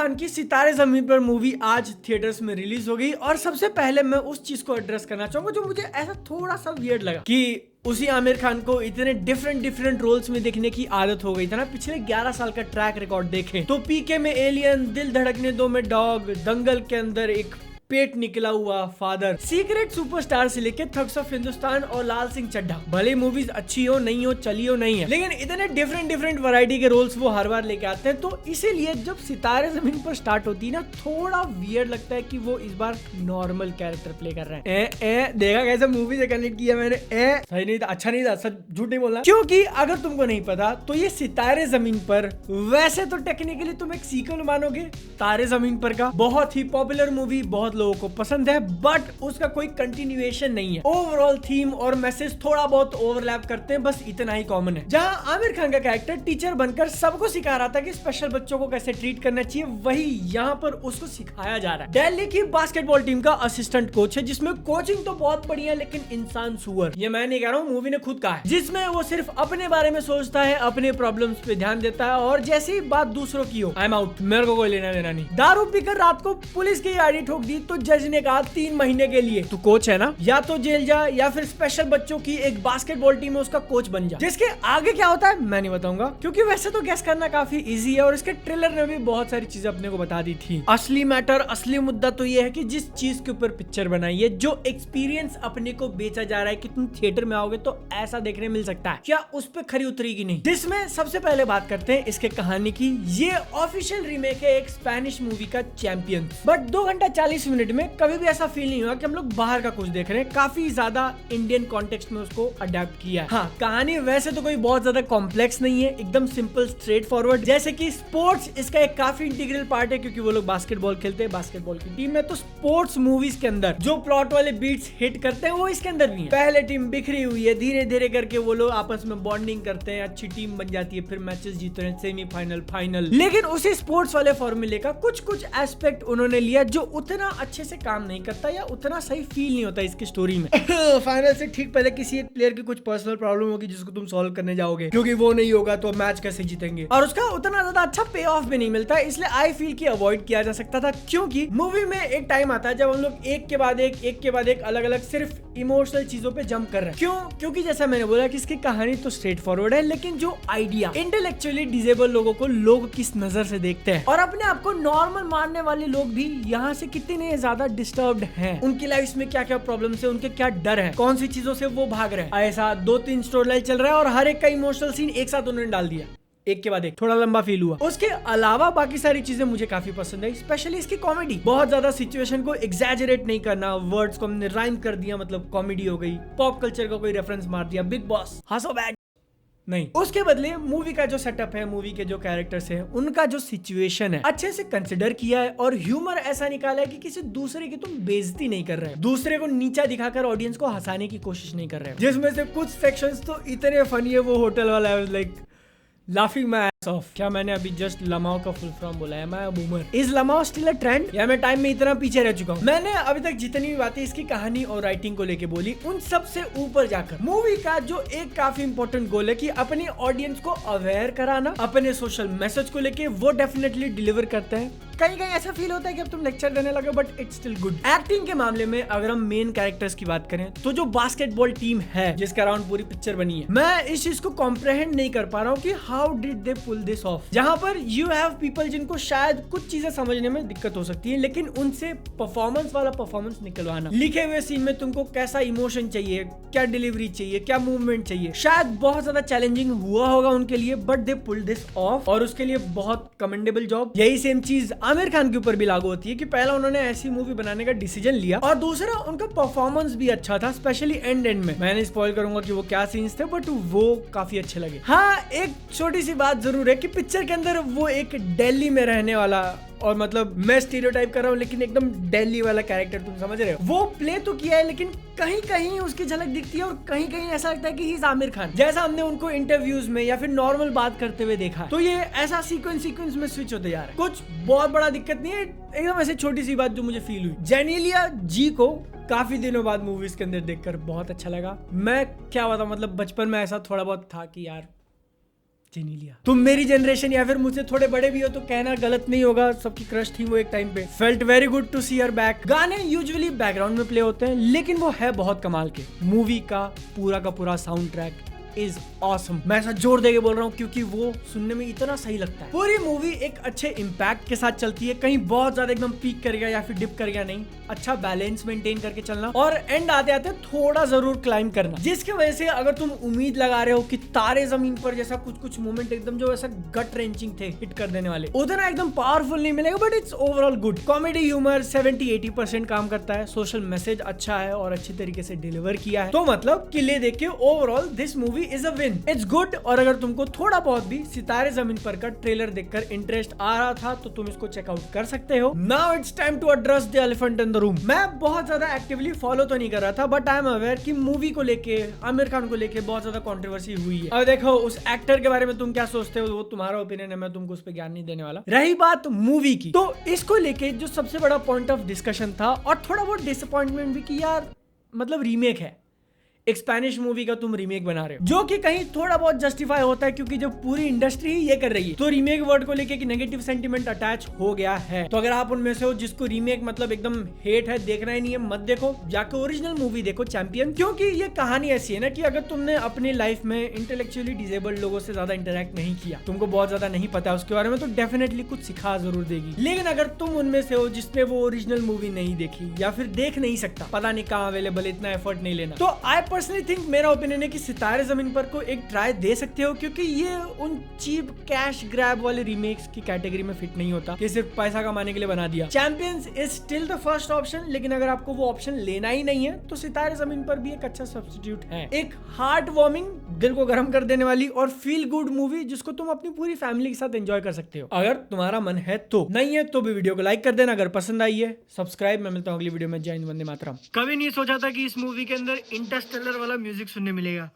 खान की सितारे जमीन पर मूवी आज थिएटर्स में रिलीज हो गई और सबसे पहले मैं उस चीज को एड्रेस करना चाहूंगा जो मुझे ऐसा थोड़ा सा वियर्ड लगा कि उसी आमिर खान को इतने डिफरेंट रोल्स में देखने की आदत हो गई था ना। पिछले 11 साल का ट्रैक रिकॉर्ड देखें तो पीके में एलियन, दिल धड़कने दो में डॉग, दंगल के अंदर एक पेट निकला हुआ फादर, सीक्रेट सुपरस्टार से लेके थग्स ऑफ हिंदुस्तान और लाल सिंह चड्ढा। भले मूवीज अच्छी हो नहीं हो, चली हो नहीं है, लेकिन इतने डिफरेंट वैरायटी के रोल्स वो हर बार लेके आते हैं। तो इसीलिए जब सितारे जमीन पर स्टार्ट होती है ना, थोड़ा वियर्ड लगता है कि वो इस बार नॉर्मल कैरेक्टर प्ले कर रहे हैं। देखा कैसे मूवी से कनेक्ट किया मैंने। सही नहीं था, अच्छा नहीं था, सच झूठ नहीं बोलना। क्योंकि अगर तुमको नहीं पता तो ये सितारे जमीन पर वैसे तो टेक्निकली तुम एक सीक्वल मानोगे तारे जमीन पर का, बहुत ही पॉपुलर मूवी, बहुत लोगों को पसंद है, बट उसका कोई कंटिन्यूएशन नहीं है। ओवरऑल थीम और मैसेज थोड़ा बहुत ओवरलैप करते हैं, बस इतना ही कॉमन है। जहां आमिर खान का कैरेक्टर टीचर बनकर सबको सिखा रहा था कि स्पेशल बच्चों को कैसे ट्रीट करना चाहिए, वही यहाँ पर उसको सिखाया जा रहा है। दिल्ली की बास्केटबॉल टीम का असिस्टेंट कोच है, जिसमें कोचिंग तो बहुत बढ़िया है लेकिन इंसान सुअर। ये मैं नहीं कह रहा हूँ, मूवी ने खुद कहा है, जिसमें वो सिर्फ अपने बारे में सोचता है, अपने प्रॉब्लम्स पे ध्यान देता है और जैसे ही बात दूसरों की हो, आई एम आउट, मेरे को कोई लेना देना नहीं। दारू पीकर रात को पुलिस की गाड़ी ठोक दी तो जज ने कहा 3 महीने के लिए तू कोच है ना, या तो जेल जा या फिर स्पेशल बच्चों की एक बास्केटबॉल टीम में उसका कोच बन जा। जिसके आगे क्या होता है मैं नहीं बताऊंगा, क्योंकि वैसे तो गेस करना काफी इजी है और इसके ट्रेलर में भी बहुत सारी चीजें अपने को बता दी थी। असली मैटर, असली मुद्दा तो ये है कि जिस चीज के ऊपर पिक्चर बनाई है, जो एक्सपीरियंस अपने को बेचा जा रहा है कि तुम थिएटर में आओगे तो ऐसा देखने मिल सकता है, क्या उस पर खरी उतरेगी नहीं। जिसमें सबसे पहले बात करते हैं इसके कहानी की। ये ऑफिशियल रीमेक है एक स्पेनिश मूवी का चैंपियन, बट 2 घंटा 40 मिनट में कभी भी ऐसा फील नहीं हुआ कि हम लोग बाहर का कुछ देख रहे हैं। काफी ज्यादा इंडियन कॉन्टेक्स्ट में उसको अडेप्ट किया है। हाँ, कहानी वैसे तो कोई बहुत ज्यादा कॉम्प्लेक्स नहीं है, एकदम सिंपल स्ट्रेट फॉरवर्ड। जैसे कि स्पोर्ट्स इसका एक काफी इंटीग्रल पार्ट है, क्योंकि वो लोग बास्केटबॉल खेलते हैं बास्केटबॉल की टीम में। तो स्पोर्ट्स मूवीज के अंदर जो प्लॉट वाले बीट्स हिट करते हैं वो इसके अंदर भी है। पहले टीम बिखरी हुई है, धीरे धीरे करके वो लोग आपस में बॉन्डिंग करते हैं, अच्छी टीम बन जाती है, फिर मैचेस जीतते हैं, सेमीफाइनल, फाइनल। लेकिन उसी स्पोर्ट्स वाले फॉर्मूले का कुछ एस्पेक्ट उन्होंने लिया जो उतना अच्छे से काम नहीं करता या उतना सही फील नहीं होता इसकी स्टोरी में। फाइनल से ठीक पहले किसी एक प्लेयर की कुछ पर्सनल प्रॉब्लम होगी जिसको तुम सॉल्व करने जाओगे, क्योंकि वो नहीं होगा तो मैच कैसे जीतेंगे, और उसका उतना ज्यादा अच्छा पे ऑफ भी नहीं मिलता। इसलिए आई फील कि अवॉइड किया जा सकता था, क्योंकि मूवी में एक टाइम आता है जब हम लोग एक के बाद एक अलग अलग सिर्फ इमोशनल चीजों पे जंप कर रहे हैं। क्यों? क्योंकि जैसा मैंने बोला कि इसकी कहानी तो स्ट्रेट फॉरवर्ड है, लेकिन जो आइडिया इंटेलेक्चुअली डिसेबल लोगों को लोग किस नजर से देखते हैं और अपने आप को नॉर्मल मानने वाले लोग भी यहाँ से कितने ज्यादा डिस्टर्ब्ड हैं, उनकी लाइफ में क्या क्या प्रॉब्लम है, उनके क्या डर है, कौन सी चीजों से वो भाग रहे हैं। ऐसा 2-3 स्टोरी लाइन चल रहा है और हर एक का इमोशनल सीन एक साथ उन्होंने डाल दिया, एक के बाद एक, थोड़ा लंबा फील हुआ। उसके अलावा बाकी सारी चीजें मुझे काफी पसंद है, स्पेशली इसकी कॉमेडी। बहुत ज्यादा सिचुएशन को एग्जैजरेट नहीं करना, वर्ड्स को हमने राइम कर दिया, मतलब कॉमेडी हो गई, पॉप कल्चर का कोई रेफरेंस मार दिया, बिग बॉस, हंसो बैड नहीं। उसके बदले मूवी का जो सेटअप है, मूवी के जो कैरेक्टर्स हैं, उनका जो सिचुएशन है अच्छे से कंसिडर किया है और ह्यूमर ऐसा निकाला है कि किसी दूसरे की तुम बेइज्जती नहीं कर रहे हो, दूसरे को नीचा दिखाकर ऑडियंस को हंसाने की कोशिश नहीं कर रहे हो। जिसमें से कुछ सेक्शंस तो इतने फनी है, वो होटल वाला है, like laughing my S of. क्या मैंने अभी जस्ट लमाओ का फुल फॉर्म बोला है? मैं boomer. Is लमाओ still a trend या मैं टाइम में इतना पीछे रह चुका हूँ? मैंने अभी तक जितनी भी बातें इसकी कहानी और राइटिंग को लेके बोली, उन सब से ऊपर जाकर मूवी का जो एक काफी इंपॉर्टेंट गोल है कि अपनी ऑडियंस को अवेयर कराना, अपने सोशल मैसेज को लेके, वो डेफिनेटली डिलीवर करते हैं। कहीं कहीं ऐसा फील होता है कि अब तुम लेक्चर देने लगे, but it's still good. Acting के मामले में अगर हम मेन कैरेक्टर्स की बात करें तो जो बास्केटबॉल टीम है जिसके अराउंड पूरी पिक्चर बनी है, मैं इस चीज को कॉम्प्रहेंड नहीं कर पा रहा हूँ कि how did they pull this off. जहां पर यू हैव पीपल जिनको शायद कुछ चीजें समझने में दिक्कत हो सकती है, लेकिन उनसे परफॉर्मेंस वाला परफॉर्मेंस निकलवाना, लिखे हुए सीन में तुमको कैसा इमोशन चाहिए, क्या डिलीवरी चाहिए, क्या मूवमेंट चाहिए, शायद बहुत ज्यादा चैलेंजिंग हुआ होगा उनके लिए, but they pulled this of और उसके लिए बहुत कमेंडेबल जॉब। यही सेम चीज आमिर खान के ऊपर भी लागू होती है कि पहला उन्होंने ऐसी मूवी बनाने का डिसीजन लिया और दूसरा उनका परफॉर्मेंस भी अच्छा था, स्पेशली एंड में। मैंने स्पॉइल करूंगा कि वो क्या सीन्स थे, बट वो काफी अच्छे लगे। हाँ, एक छोटी सी बात जरूर है कि पिक्चर के अंदर वो एक दिल्ली में रहने वाला, और मतलब मैं स्टीरियोटाइप कर रहा हूँ लेकिन एकदम दिल्ली वाला कैरेक्टर, तुम समझ रहे हो, वो प्ले तो किया है, लेकिन कहीं कहीं उसकी झलक दिखती है और कहीं कहीं ऐसा लगता है कि ही इज आमिर खान, जैसा हमने उनको इंटरव्यूज में या फिर नॉर्मल बात करते हुए देखा है। तो ये ऐसा सीक्वेंस में स्विच होते जा रहा है, कुछ बहुत बड़ा दिक्कत नहीं है, एकदम ऐसे छोटी सी बात जो मुझे फील हुई। जेनेलिया जी को काफी दिनों बाद मूवीज के अंदर देखकर बहुत अच्छा लगा। मैं क्या बताऊं, मतलब बचपन में ऐसा थोड़ा बहुत था कि यार चीनी लिया। तुम मेरी जनरेशन या फिर मुझसे थोड़े बड़े भी हो तो कहना गलत नहीं होगा, सबकी क्रश थी वो एक टाइम पे। Felt very good to see her back. गाने यूजुअली बैकग्राउंड में प्ले होते हैं लेकिन वो है बहुत कमाल के। मूवी का पूरा साउंड ट्रैक इज ऑसम। मैं ऐसा जोर देके बोल रहा हूँ क्योंकि वो सुनने में इतना सही लगता है। पूरी मूवी एक अच्छे इम्पैक्ट के साथ चलती है, कहीं बहुत ज्यादा एकदम पीक कर गया या फिर डिप कर गया नहीं, अच्छा बैलेंस मेंटेन करके चलना और एंड आते आते थोड़ा जरूर क्लाइम करना, जिसकी वजह से अगर तुम उम्मीद लगा रहे हो कि तारे जमीन पर जैसा कुछ मोमेंट एकदम जो ऐसा गट रेंचिंग थे हिट कर देने वाले, उतना एकदम पावरफुल नहीं मिलेगा, but it's overall good. Comedy humour 70-80% काम करता है, सोशल मैसेज अच्छा है और अच्छे तरीके से डिलीवर किया है, तो मतलब किले देख के overall this movie is a win, it's good. और अगर तुमको थोड़ा बहुत भी सितारे जमीन पर का ट्रेलर देखकर इंटरेस्ट आ रहा था तो तुम इसको चेकआउट कर सकते हो। Now it's time to address the elephant in the room. मैं बहुत ज्यादा एक्टिवली फॉलो तो नहीं कर रहा था, बट आई एम अवेयर कि मूवी को लेके, आमिर खान को लेके बहुत ज्यादा कंट्रोवर्सी हुई है। अब देखो उस एक्टर के बारे में तुम क्या सोचते हो वो तुम्हारा ओपिनियन है, मैं तुमको उस पर ज्ञान नहीं देने वाला। रही बात मूवी की, तो इसको लेके जो सबसे बड़ा पॉइंट ऑफ डिस्कशन था और थोड़ा बहुत डिसअपॉइंटमेंट भी कि यार मतलब रीमेक है, एक स्पेनिश मूवी का तुम रीमेक बना रहे हो, जो कि कहीं थोड़ा बहुत जस्टिफाई होता है क्योंकि जब पूरी इंडस्ट्री ही ये कर रही है तो रीमेक वर्ड को लेके कि नेगेटिव सेंटीमेंट अटैच हो गया है। तो अगर आप उनमें से हो जिसको रीमेक मतलब एकदम हेट है, देखना ही नहीं है, मत देखो, जाके ओरिजिनल मूवी देखो चैंपियन। क्योंकि ये कहानी ऐसी है ना कि अगर तुमने अपनी लाइफ में इंटेलेक्चुअली डिसेबल्ड लोगों से ज्यादा इंटरेक्ट नहीं किया, तुमको बहुत ज्यादा नहीं पता उसके बारे में, तो डेफिनेटली कुछ सिखा जरूर देगी। लेकिन अगर तुम उनमें से हो जिसने वो ओरिजिनल मूवी नहीं देखी या फिर देख नहीं सकता, पता नहीं कहाँ अवेलेबल, इतना एफर्ट नहीं लेना, तो आई पर्सनली थिंक, मेरा ओपिनियन है कि सितारे जमीन पर को एक ट्राई दे सकते हो, क्योंकि ये उन चीप कैश ग्रैब वाले रीमेक्स की कैटेगरी में फिट नहीं होता कि सिर्फ पैसा कमाने के लिए बना दिया। Champions is still the first option, लेकिन अगर आपको वो ऑप्शन लेना ही नहीं है तो सितारे जमीन पर भी एक अच्छा सब्स्टिट्यूट है। एक हार्ट वार्मिंग, दिल को गर्म कर देने वाली और फील गुड मूवी जिसको तुम अपनी पूरी फैमिली के साथ एंजॉय कर सकते हो, अगर तुम्हारा मन है तो। नहीं है तो भी वीडियो को लाइक कर देना, अगर पसंद आई है सब्सक्राइब। मैं मिलता हूँ अगली वीडियो में। जय हिंद, वंदे मातरम। कभी नहीं सोचा था कि इस मूवी के अंदर इंटरस्टेलर वाला म्यूजिक सुनने मिलेगा।